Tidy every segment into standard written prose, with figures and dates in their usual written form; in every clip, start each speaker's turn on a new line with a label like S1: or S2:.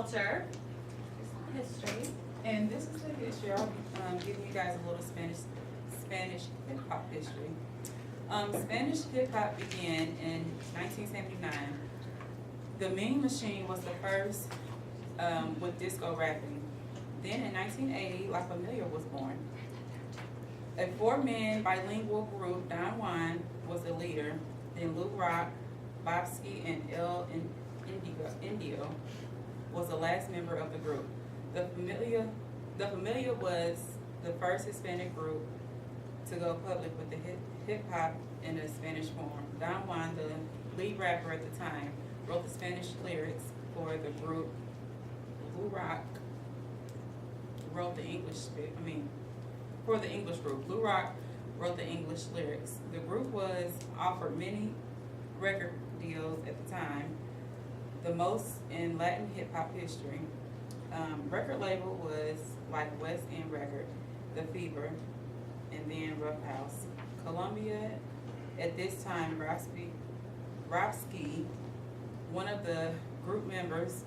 S1: culture, history.
S2: And this is the history. I'll be giving you guys a little Spanish hip hop history. Spanish hip hop began in 1979. The Mean Machine was the first with disco rapping. Then in 1980, La Familia was born. A four-man bilingual group, Don Juan was the leader. Then Lou Rock, Bobski, and El Indio was the last member of the group. The Familia was the first Hispanic group to go public with the hip hop in a Spanish form. Don Juan, the lead rapper at the time, wrote the Spanish lyrics for the group. Lou Rock wrote the for the English group. Lou Rock wrote the English lyrics. The group was offered many record deals at the time, the most in Latin hip hop history. Record label was like West End Record, The Fever, and then Rough House. Columbia, at this time, Robski, one of the group members,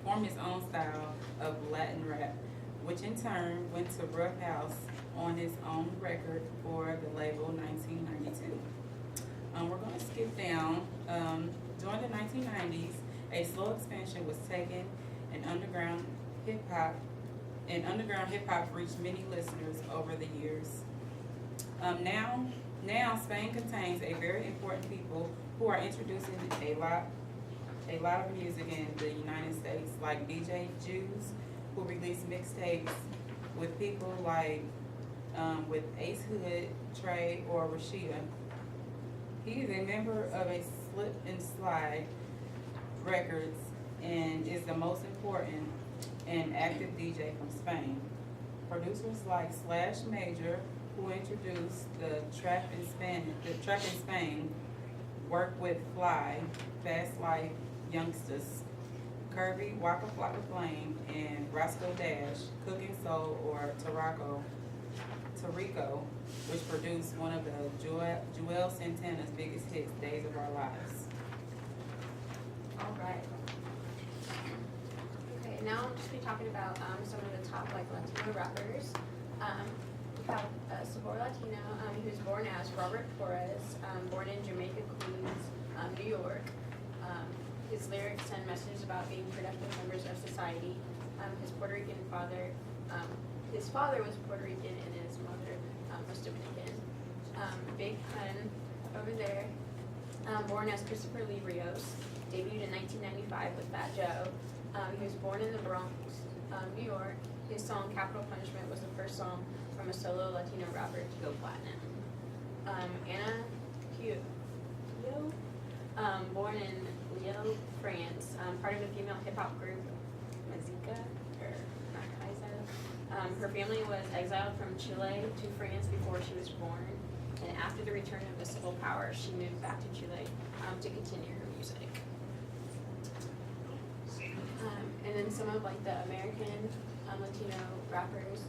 S2: formed his own style of Latin rap, which in turn went to Rough House on his own record for the label 1992. We're going to skip down. During the 1990s, a slow expansion was taken, and underground hip hop reached many listeners over the years. Now Spain contains a very important people who are introducing a lot of music in the United States, like DJ Juice, who released mixtapes with people like with Ace Hood, Trey, or Rashida. He is a member of a Slip and Slide Records and is the most important and active DJ from Spain. Producers like Slash Major, who introduced the trap in Spain, work with Fly, Fast Life, Youngsters, Kirby, Waka Flocka Flame, and Roscoe Dash, Cooking Soul, or Tarico, which produced one of the Joel Santana's biggest hits, Days of Our Lives.
S1: All right. Okay, now I'll just be talking about some of the top Latino rappers. We have Sabor Latino. He was born as Robert Torres, born in Jamaica, Queens, New York. His lyrics send messages about being productive members of society. His Puerto Rican father, his father was Puerto Rican and his mother was Dominican. Big Pun over there, born as Christopher Lee Rios, debuted in 1995 with Fat Joe. He was born in the Bronx, New York. His song Capital Punishment was the first song from a solo Latino rapper to go platinum. Anna Pugh, born in Lyon, France, part of the female hip hop group Mazika, or Macaiza. Her family was exiled from Chile to France before she was born, and after the return of the civil power, she moved back to Chile to continue her music. And then some of the American Latino rappers,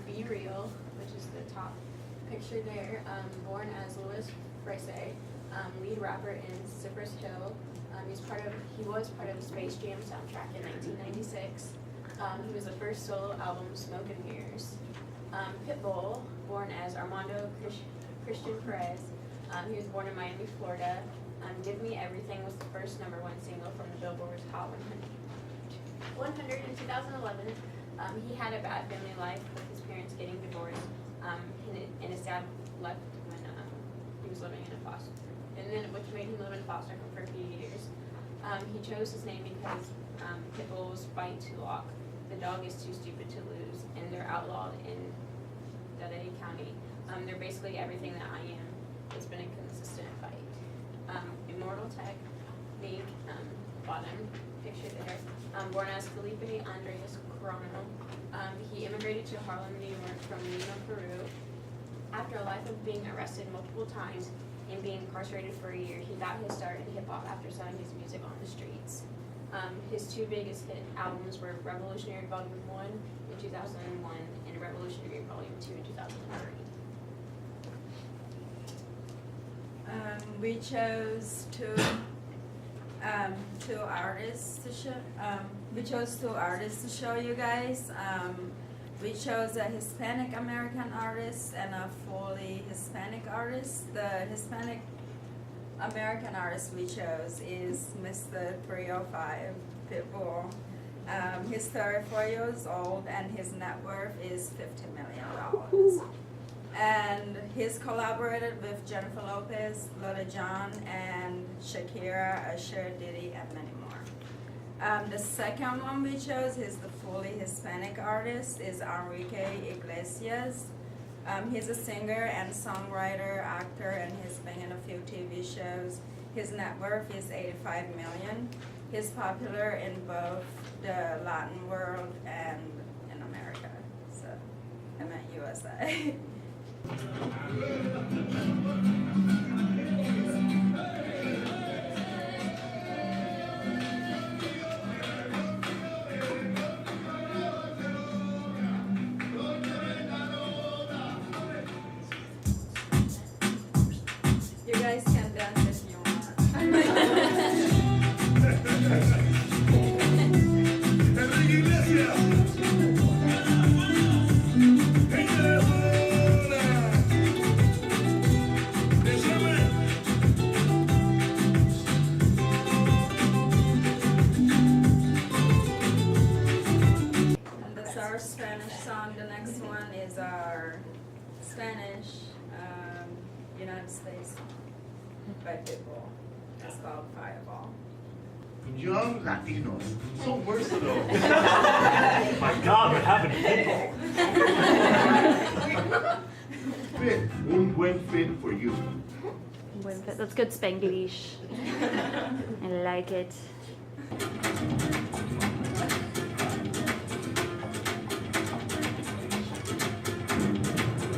S1: Be Real, which is the top picture there, born as Louis Freese, lead rapper in Cypress Hill. He was part of the Space Jam soundtrack in 1996. He was the first solo album, Smoke and Mirrors. Pitbull, born as Armando Christian Perez. He was born in Miami, Florida. Give Me Everything was the first #1 single from the Billboard's Hot 100 in 2011. He had a bad family life with his parents getting divorced, and his dad left when he was living in a foster, which made him live in foster home for a few years. He chose his name because Pitbulls fight to lock. The dog is too stupid to lose, and they're outlawed in Dade County. They're basically everything that I am. It's been a consistent fight. Immortal Technique, bottom picture there. Born as Felipe Andres Corona. He immigrated to Harlem, New York from Lima, Peru. After a life of being arrested multiple times and being incarcerated for a year, he got his start in hip-hop after selling his music on the streets. His two biggest hit albums were Revolutionary Volume 1 in 2001 and Revolutionary Volume 2 in 2003.
S3: We chose to two artists to show. We chose two artists to show you guys. We chose a Hispanic American artist and a fully Hispanic artist. The Hispanic American artist we chose is Mr. 305 Pitbull. He's 34 years old and his net worth is $50 million. And he's collaborated with Jennifer Lopez, Lil Jon, and Shakira, Usher, Diddy, and many more. The second one we chose is the fully Hispanic artist, is Enrique Iglesias. He's a singer and songwriter, actor, and he's been in a few TV shows. His net worth is $85 million. He's popular in both the Latin world and in America. So, I meant USA. You guys can dance if you want.
S4: Enrique Iglesias.
S3: And that's our Spanish song. The next one is our Spanish United States song by Pitbull. It's called Fireball.
S4: Young Latinos, so versatile.
S5: My God, what happened to
S4: Fit, un buen fit for you.
S6: Buen fit. That's good Spanglish. I like it.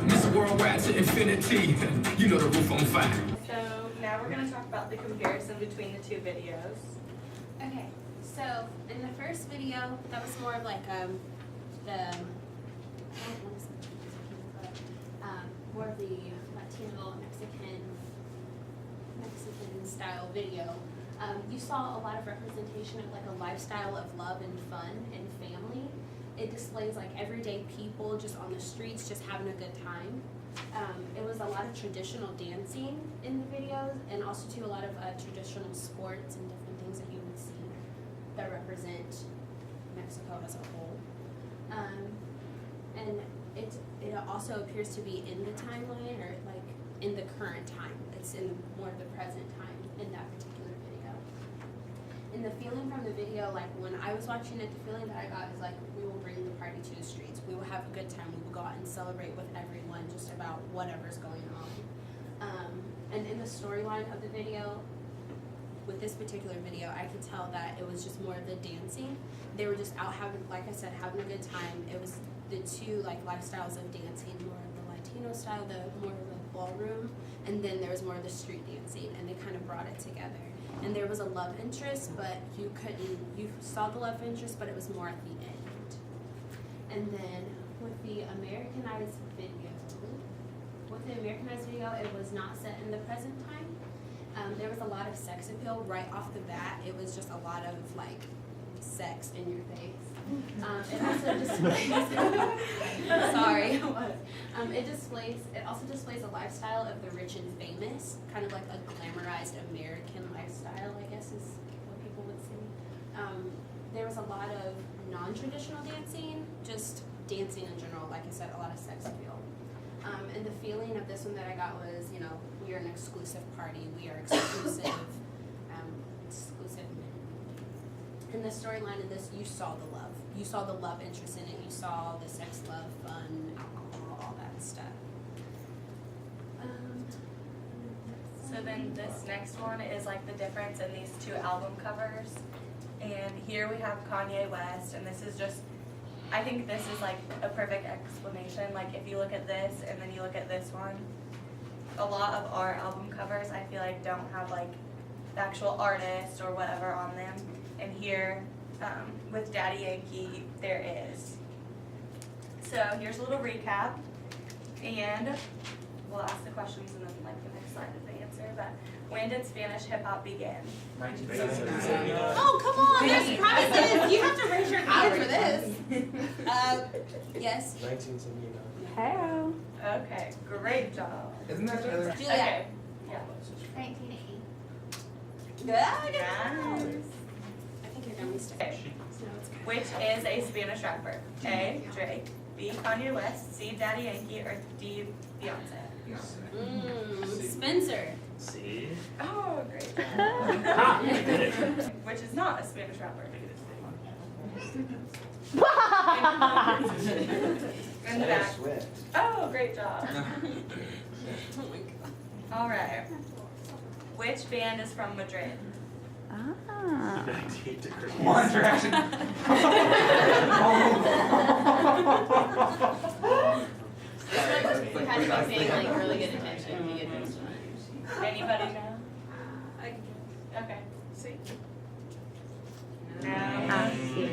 S7: Mr. Worldwide to infinity, you know the roof on fire.
S8: So now we're going to talk about the comparison between the two videos.
S1: Okay, so in the first video, that was more of like more of the Latino Mexican style video. You saw a lot of representation of like a lifestyle of love and fun and family. It displays like everyday people just on the streets, just having a good time. It was a lot of traditional dancing in the videos, and also too a lot of traditional sports and different things that you would see that represent Mexico as a whole. And it also appears to be in the timeline, or like in the current time. It's in more of the present time in that particular video. And the feeling from the video, like when I was watching it, the feeling that I got is like, we will bring the party to the streets. We will have a good time. We will go out and celebrate with everyone just about whatever's going on. And in the storyline of the video, with this particular video, I could tell that it was just more of the dancing. They were just out having, like I said, having a good time. It was the two like lifestyles of dancing, more of the Latino style, more of the ballroom, and then there was more of the street dancing, and they kind of brought it together. And there was a love interest, but you saw the love interest, but it was more at the end. And then with the Americanized video, it was not set in the present time. There was a lot of sex appeal right off the bat. It was just a lot of like sex in your face. It also displays it also displays a lifestyle of the rich and famous, kind of like a glamorized American lifestyle, I guess is what people would say. There was a lot of non-traditional dancing, just dancing in general, like I said, a lot of sex appeal. And the feeling of this one that I got was, you know, we are an exclusive party, we are exclusive, exclusive men. In the storyline of this, you saw the love. You saw the love interest in it. You saw the sex, love, fun, alcohol, all that stuff.
S8: So then this next one is like the difference in these two album covers. And here we have Kanye West, and this is just, I think this is like a perfect explanation. Like if you look at this and then you look at this one, a lot of our album covers I feel like don't have like the actual artist or whatever on them. And here with Daddy Yankee there is. So here's a little recap, and we'll ask the questions and then like the next slide is the answer. answer, but when did Spanish hip hop begin?
S9: Oh, come on, there's prizes. You have to raise your hand for this. Yes.
S10: 1979.
S6: Hey.
S8: Okay, great job.
S2: Isn't that Taylor?
S9: Juliet.
S8: Okay, yeah.
S1: 1980.
S9: Good.
S8: Nice.
S9: I think you're gonna be stuck.
S8: Okay. Which is a Spanish rapper? A. Drake, B. Kanye West, C. Daddy Yankee, or D. Beyonce?
S9: Spencer.
S5: See?
S8: Oh, great.
S5: Ha! I did it.
S8: Which is not a Spanish rapper. In the back.
S10: Swift.
S8: Oh, great job. All right. Which band is from Madrid?
S6: Ah.
S5: 98 degrees.
S2: One Direction.
S9: You had to be paying like really good attention to get this one.
S8: Anybody know? Okay. See. No.
S6: Ah, sí.